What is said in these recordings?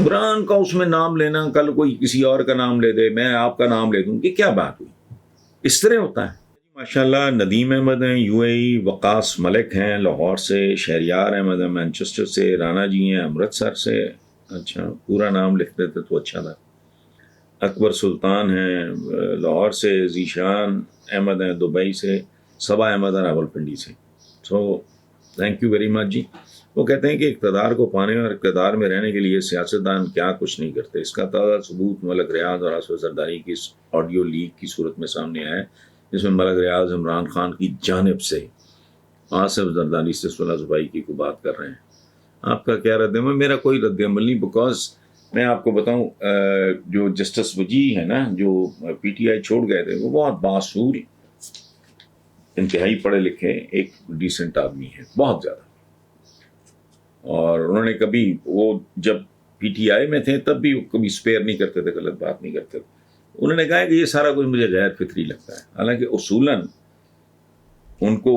عمران کا اس میں نام لینا، کل کوئی کسی اور کا نام لے دے، میں آپ کا نام لے دوں، کہ کیا بات ہوئی؟ اس طرح ہوتا ہے۔ ماشاءاللہ ندیم احمد ہیں یو اے ای، وقاص ملک ہیں لاہور سے، شہریار احمد ہیں مانچسٹر سے، رانا جی ہیں امرتسر سے، اچھا پورا نام لکھ دیتے تو اچھا تھا۔ اکبر سلطان ہیں لاہور سے، ذیشان احمد ہیں دبئی سے، صبا احمد ہیں راولپنڈی سے۔ So thank you very much جی۔ وہ کہتے ہیں کہ اقتدار کو پانے اور اقتدار میں رہنے کے لیے سیاستدان کیا کچھ نہیں کرتے، اس کا تازہ ثبوت ملک ریاض اور آصف زرداری کی اس آڈیو لیک کی صورت میں سامنے آیا ہے، جس میں ملک ریاض عمران خان کی جانب سے آصف زرداری سے صلح زبائی کی کو بات کر رہے ہیں۔ آپ کا کیا رد عمل؟ میرا کوئی رد عمل نہیں، بیکاز میں آپ کو بتاؤں جو جسٹس وجیح ہے نا، جو پی ٹی آئی چھوڑ گئے تھے، وہ بہت باصول، انتہائی پڑھے لکھے، ایک ڈیسنٹ آدمی ہے بہت زیادہ، اور انہوں نے کبھی، وہ جب پی ٹی آئی میں تھے تب بھی وہ کبھی اسپیئر نہیں کرتے تھے، غلط بات نہیں کرتے تھے۔ انہوں نے کہا کہ یہ سارا کچھ مجھے غیر فطری لگتا ہے، حالانکہ اصولاً ان کو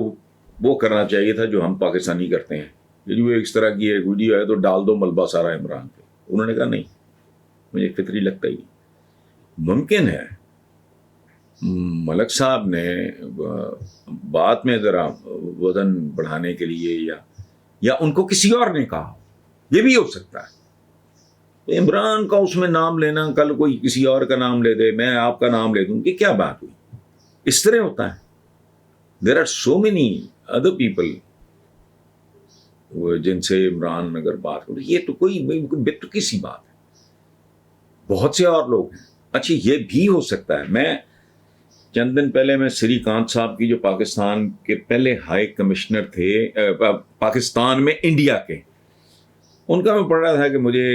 وہ کرنا چاہیے تھا جو ہم پاکستانی کرتے ہیں، کہ جو اس طرح کی ایک ویڈیو ہے تو ڈال دو ملبہ سارا عمران پہ۔ انہوں نے کہا نہیں، مجھے فطری لگتا ہی نہیں۔ ممکن ہے ملک صاحب نے بات میں ذرا وزن بڑھانے کے لیے یا ان کو کسی اور نے کہا، یہ بھی ہو سکتا ہے۔ عمران کا اس میں نام لینا، کل کوئی کسی اور کا نام لے دے، میں آپ کا نام لے دوں، کہ کیا بات ہوئی؟ اس طرح ہوتا ہے۔ There are so many other people جن سے عمران اگر بات ہو، یہ تو کوئی بے تکی سی بات ہے، بہت سے اور لوگ ہیں۔ اچھا یہ بھی ہو سکتا ہے، میں چند دن پہلے میں سری کانت صاحب کی، جو پاکستان کے پہلے ہائی کمشنر تھے پاکستان میں انڈیا کے، ان کا میں پڑھ رہا تھا کہ مجھے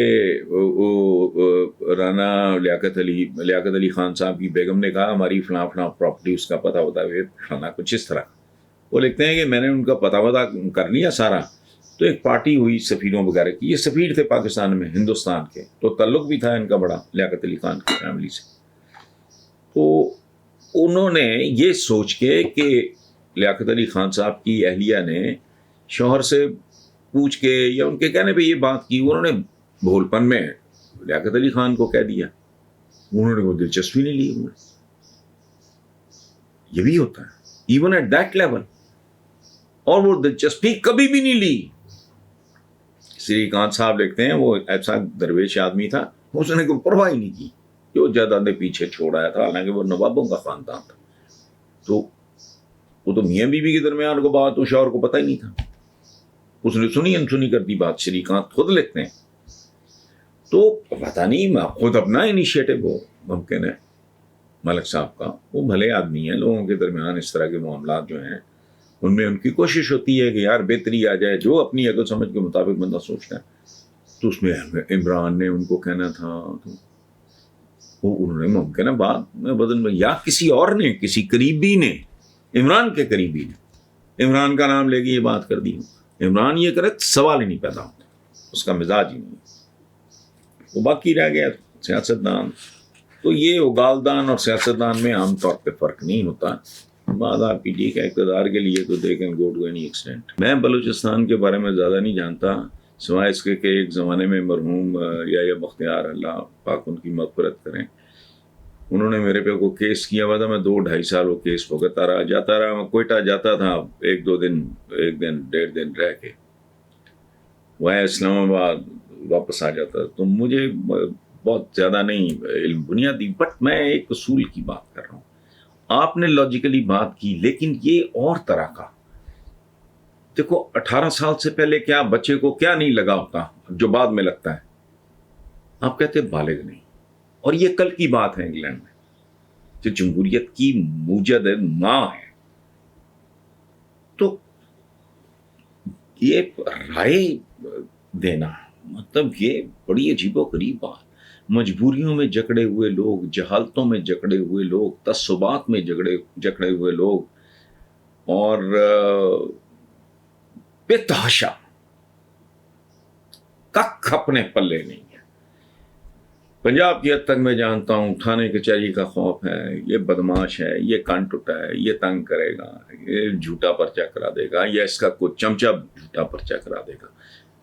رانا لیاقت علی خان صاحب کی بیگم نے کہا ہماری فلاں فلاں پراپرٹی اس کا پتہ ہوتا ہے فلانا کچھ اس طرح۔ وہ لکھتے ہیں کہ میں نے ان کا پتہ کر لیا سارا، تو ایک پارٹی ہوئی سفیروں وغیرہ کی، یہ سفیر تھے پاکستان میں ہندوستان کے، تو تعلق بھی تھا ان کا بڑا لیاقت علی خان کی فیملی سے۔ تو انہوں نے یہ سوچ کے کہ لیاقت علی خان صاحب کی اہلیہ نے شوہر سے پوچھ کے یا ان کے کہنے پہ یہ بات کی، انہوں نے بھول پن میں لیاقت علی خان کو کہہ دیا، انہوں نے کوئی دلچسپی نہیں لی۔ یہ بھی ہوتا ہے ایون ایٹ دیٹ لیول، اور وہ دلچسپی کبھی بھی نہیں لی۔ سری کانت صاحب لکھتے ہیں وہ ایسا درویش آدمی تھا، اس نے کوئی پرواہ ہی نہیں کی، جو جائیدادیں پیچھے چھوڑ آیا تھا، حالانکہ وہ نوابوں کا خاندان تھا۔ تو وہ تو میاں بیوی کے درمیان کو بات، اس شوہر کو پتہ ہی نہیں تھا، اس نے سنی انسنی کر دی بات۔ شری کانت خود لکھتے ہیں۔ تو پتہ نہیں، خود اپنا انیشیٹو ہو، ممکن ہے ملک صاحب کا، وہ بھلے آدمی ہیں، لوگوں کے درمیان اس طرح کے معاملات جو ہیں ان میں ان کی کوشش ہوتی ہے کہ یار بہتری آ جائے، جو اپنی عقل سمجھ کے مطابق بندہ سوچتا ہے۔ تو اس میں عمران نے ان کو کہنا تھا، تو وہ انہوں نے ممکن ہے بات میں بدن میں، یا کسی اور نے، کسی قریبی نے، عمران کے قریبی نے عمران کا نام لے کے یہ بات کر دی۔ عمران یہ کرے سوال ہی نہیں پیدا ہوتا، اس کا مزاج ہی نہیں۔ وہ باقی رہ گیا سیاستدان، تو یہ اگالدان اور سیاستدان میں عام طور پہ فرق نہیں ہوتا۔ بعض آپ کی ٹھیک ہے اقتدار کے لیے تو they can go to any extent. میں بلوچستان کے بارے میں زیادہ نہیں جانتا، سوائے اس کے کہ ایک زمانے میں مرحوم یا بختیار، اللہ پاک ان کی مغفرت کریں، انہوں نے میرے پہ کوئی کیس کیا ہوا تھا، میں 2-2.5 سال وہ کیس بھگتتا رہا، جاتا رہا، میں کوئٹہ جاتا تھا 1-2 دن، 1-1.5 دن رہ کے وہ اسلام آباد واپس آ جاتا، تو مجھے بہت زیادہ نہیں علم بنیادی، بٹ میں ایک اصول کی بات کر رہا ہوں۔ آپ نے لاجیکلی بات کی، لیکن یہ اور طرح کا، دیکھو 18 سال سے پہلے کیا بچے کو کیا نہیں لگا ہوتا جو بعد میں لگتا ہے، آپ کہتے بالغ نہیں۔ اور یہ کل کی بات ہے انگلینڈ میں، جو جمہوریت کی موجد ماں ہے، تو یہ رائے دینا مطلب یہ بڑی عجیب و غریب بات۔ مجبوریوں میں جکڑے ہوئے لوگ، جہالتوں میں جکڑے ہوئے لوگ، تعصبات میں جکڑے ہوئے لوگ، اور بے تحاشا کک اپنے پلے نہیں ہے۔ پنجاب کی حد تک میں جانتا ہوں تھانے کچہری کا خوف ہے، یہ بدماش ہے، یہ کان ٹوٹا ہے، یہ تنگ کرے گا، یہ جھوٹا پرچہ کرا دے گا، یا اس کا کوئی چمچہ جھوٹا پرچہ کرا دے گا۔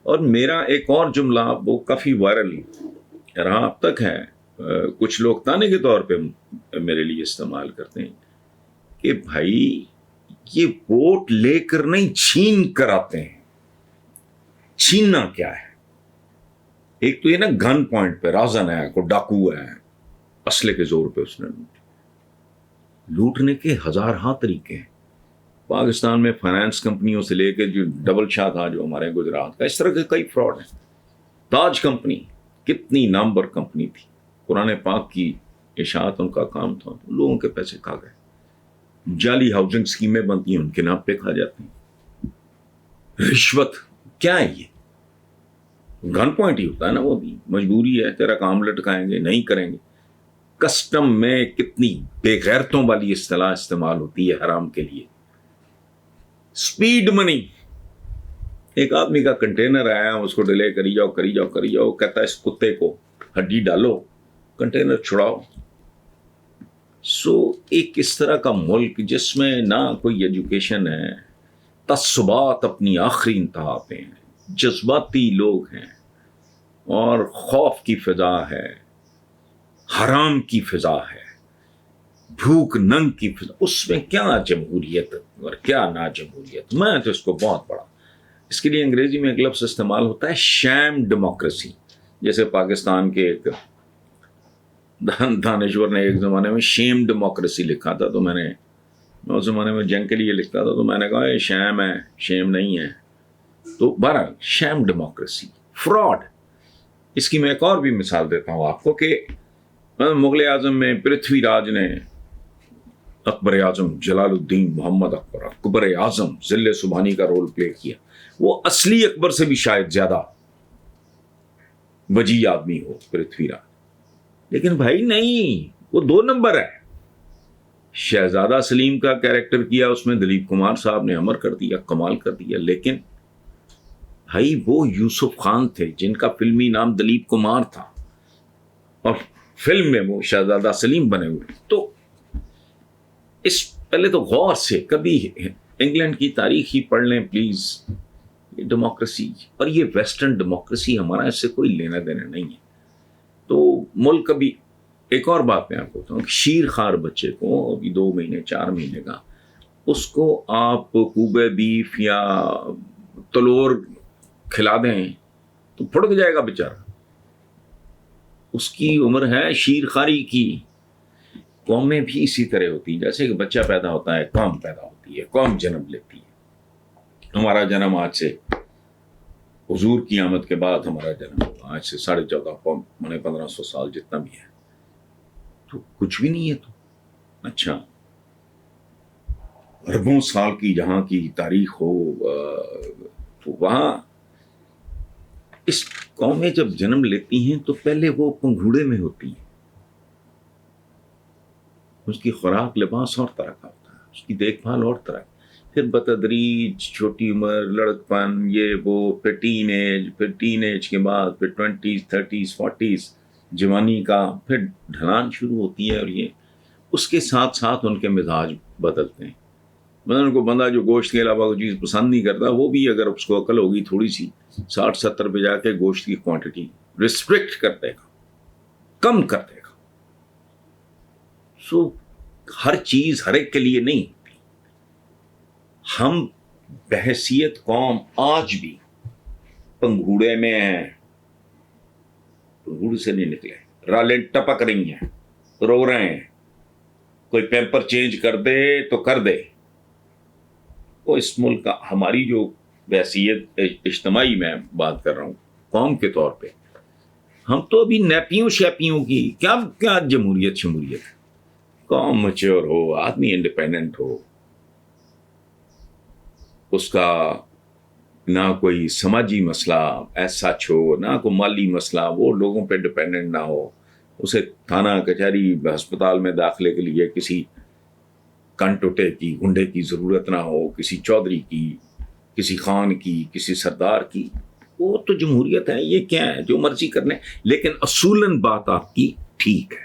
اور میرا ایک اور جملہ وہ کافی وائرل رہا اب تک ہے. کچھ لوگ تانے کے طور پہ میرے لیے استعمال کرتے ہیں کہ بھائی یہ ووٹ لے کر نہیں چھین کر آتے ہیں. چھیننا کیا ہے؟ ایک تو یہ نا گن پوائنٹ پہ رازن ہے، کوئی ڈاکو ہے، اسلحے کے زور پہ اس نے لوٹنے کے ہزارہا طریقے ہیں. پاکستان میں فائنانس کمپنیوں سے لے کے جو ڈبل شاہ تھا جو ہمارے گجرات کا، اس طرح کے کئی فراڈ ہیں. تاج کمپنی کتنی نامور کمپنی تھی، قرآن پاک کی اشاعت ان کا کام تھا، لوگوں کے پیسے کھا گئے. جعلی ہاؤسنگ اسکیمیں بنتی ہیں، ان کے نام پہ کھا جاتے ہیں. رشوت کیا ہے؟ یہ گن پوائنٹ ہی ہوتا ہے نا، وہ بھی مجبوری ہے، تیرا کام لٹکائیں گے، نہیں کریں گے. کسٹم میں کتنی بے غیرتوں والی اصطلاح استعمال ہوتی ہے حرام کے لیے. سپیڈ منی، ایک آدمی کا کنٹینر آیا، اس کو ڈیلے کری جاؤ کری جاؤ کری جاؤ، کہتا ہے اس کتے کو ہڈی ڈالو، کنٹینر چھڑاؤ. ایک اس طرح کا ملک جس میں نہ کوئی ایجوکیشن ہے، تعصبات اپنی آخری انتہا پہ ہیں، جذباتی لوگ ہیں، اور خوف کی فضا ہے، حرام کی فضا ہے، بھوک ننگ کی فضا. اس میں کیا جمہوریت اور کیا نا جمہوریت؟ میں تو اس کو بہت بڑا، اس کے لیے انگریزی میں ایک لفظ استعمال ہوتا ہے شیم ڈیموکریسی. جیسے پاکستان کے ایک دانشور نے ایک زمانے میں شیم ڈیموکریسی لکھا تھا، تو میں اس زمانے میں جنگ کے لیے لکھتا تھا، تو میں نے کہا یہ شیم ہے، شیم نہیں ہے. تو بہرحال شیم ڈیموکریسی، فراڈ. اس کی میں ایک اور بھی مثال دیتا ہوں آپ کو کہ مغل اعظم میں پرتھوی راج نے اکبر اعظم جلال الدین محمد اکبر اعظم ذل سبحانی کا رول پلے کیا. وہ اصلی اکبر سے بھی شاید زیادہ وجیح آدمی ہو پرتھوی راج، لیکن بھائی نہیں، وہ 2 نمبر ہے. شہزادہ سلیم کا کیریکٹر کیا اس میں دلیپ کمار صاحب نے، امر کر دیا، کمال کر دیا. لیکن بھائی وہ یوسف خان تھے جن کا فلمی نام دلیپ کمار تھا، اور فلم میں وہ شہزادہ سلیم بنے ہوئے. تو اس پہلے تو غور سے کبھی انگلینڈ کی تاریخ ہی پڑھ لیں پلیز. یہ ڈیموکریسی اور یہ ویسٹرن ڈیموکریسی ہمارا اس سے کوئی لینا دینا نہیں ہے. تو ملک کبھی، ایک اور بات میں آپ کو بتاؤں، شیر خار بچے کو ابھی 2 مہینے 4 مہینے کا، اس کو آپ کوبے بیف یا تلور کھلا دیں تو پھڑک جائے گا بیچارہ. اس کی عمر ہے شیر خاری کی. قومیں بھی اسی طرح ہوتی ہیں، جیسے کہ بچہ پیدا ہوتا ہے، قوم پیدا ہوتی ہے، قوم جنم لیتی ہے. ہمارا جنم آج سے، حضور کی آمد کے بعد ہمارا جنم ہوا، آج سے 14.5 1500 سال جتنا بھی ہے، تو کچھ بھی نہیں ہے. تو اچھا اربوں سال کی جہاں کی تاریخ ہو، تو وہاں اس قومیں جب جنم لیتی ہیں تو پہلے وہ پنگھوڑے میں ہوتی ہیں. اس کی خوراک لباس اور طرح کا ہوتا ہے، اس کی دیکھ بھال اور طرح کی. پھر بتدریج چھوٹی عمر، لڑکپن، یہ وہ، پھر ٹین ایج کے بعد پھر 20s 30s 40s جوانی کا پھر ڈھلان شروع ہوتی ہے. اور یہ اس کے ساتھ ساتھ ان کے مزاج بدلتے ہیں. مثلاً کو بندہ جو گوشت کے علاوہ کوئی چیز پسند نہیں کرتا، وہ بھی اگر اس کو عقل ہوگی تھوڑی سی، 60-70 پہ جا کے گوشت کی کوانٹٹی ریسٹرکٹ کر دے گا، کم کر دے گا. ہر چیز ہر ایک کے لیے نہیں ہوتی. ہم بحیثیت قوم آج بھی پنگھوڑے میں ہیں، پنگھوڑے سے نہیں نکلے. رالیں ٹپک رہی ہیں، رو رہے ہیں، کوئی پیمپر چینج کر دے تو کر دے. وہ اس ملک کا، ہماری جو بحیثیت اجتماعی میں بات کر رہا ہوں قوم کے طور پہ، ہم تو ابھی نیپیوں شیپیوں کی کیا جمہوریت شمولیت. قوم میچور ہو، آدمی انڈیپینڈنٹ ہو، اس کا نہ کوئی سماجی مسئلہ ایسا ہو، نہ کوئی مالی مسئلہ، وہ لوگوں پہ ڈیپینڈنٹ نہ ہو. اسے تھانہ کچہری ہسپتال میں داخلے کے لیے کسی کنٹوٹے کی گنڈے کی ضرورت نہ ہو، کسی چودھری کی، کسی خان کی، کسی سردار کی. وہ تو جمہوریت ہے. یہ کیا ہے جو مرضی کرنے، لیکن اصولاً بات آپ کی ٹھیک ہے.